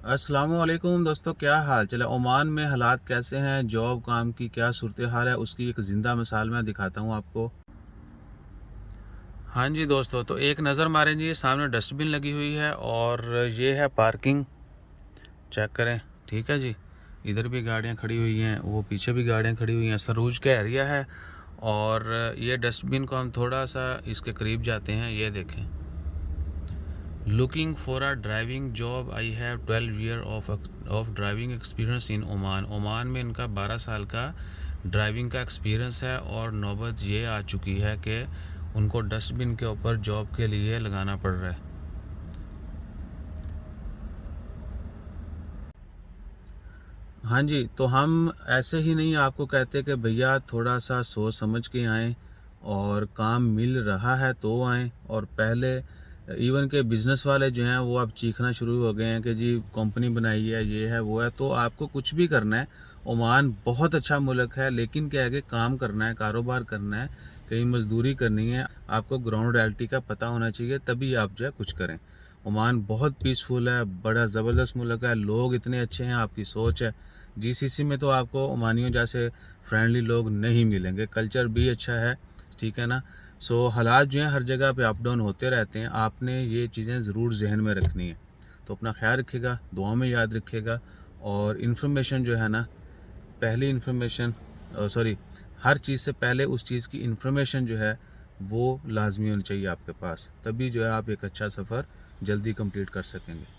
अस्सलामुअलैकुम दोस्तों, क्या हाल चल है। ओमान में हालात कैसे हैं, जॉब काम की क्या सूरत हाल है, उसकी एक ज़िंदा मिसाल मैं दिखाता हूँ आपको। हाँ जी दोस्तों, तो एक नज़र मारें जी, सामने डस्टबिन लगी हुई है और ये है पार्किंग, चेक करें। ठीक है जी, इधर भी गाड़ियाँ खड़ी हुई हैं, वो पीछे भी गाड़ियाँ खड़ी हुई हैं। सरूज का एरिया है और ये डस्टबिन को हम थोड़ा सा इसके करीब जाते हैं, ये देखें। Looking for a driving job, I have 12 year of driving experience in Oman. Oman में इनका 12 साल का ड्राइविंग का एक्सपीरियंस है और नौबत ये आ चुकी है कि उनको डस्टबिन के ऊपर जॉब के लिए लगाना पड़ रहा है। हाँ जी, तो हम ऐसे ही नहीं आपको कहते कि भैया थोड़ा सा सोच समझ के आएँ और काम मिल रहा है तो आएँ। और पहले इवन के बिज़नेस वाले जो हैं वो अब चीखना शुरू हो गए हैं कि जी कंपनी बनाई है, ये है, वो है। तो आपको कुछ भी करना है, ओमान बहुत अच्छा मुल्क है, लेकिन क्या है कि काम करना है, कारोबार करना है, कहीं मज़दूरी करनी है, आपको ग्राउंड रियलिटी का पता होना चाहिए, तभी आप जो है कुछ करें। ओमान बहुत पीसफुल है, बड़ा ज़बरदस्त मुल्क है, लोग इतने अच्छे हैं, आपकी सोच है। जीसीसी में तो आपको ओमानियों जैसे फ्रेंडली लोग नहीं मिलेंगे, कल्चर भी अच्छा है, ठीक है ना। सो हालात जो हैं हर जगह पे अप डाउन होते रहते हैं, आपने ये चीज़ें ज़रूर जहन में रखनी है। तो अपना ख्याल रखिएगा, दुआ में याद रखिएगा। और इन्फॉर्मेशन जो है ना, पहली इन्फॉर्मेशन सॉरी हर चीज़ से पहले उस चीज़ की इन्फॉर्मेशन जो है वो लाजमी होनी चाहिए आपके पास, तभी जो है आप एक अच्छा सफ़र जल्दी कंप्लीट कर सकेंगे।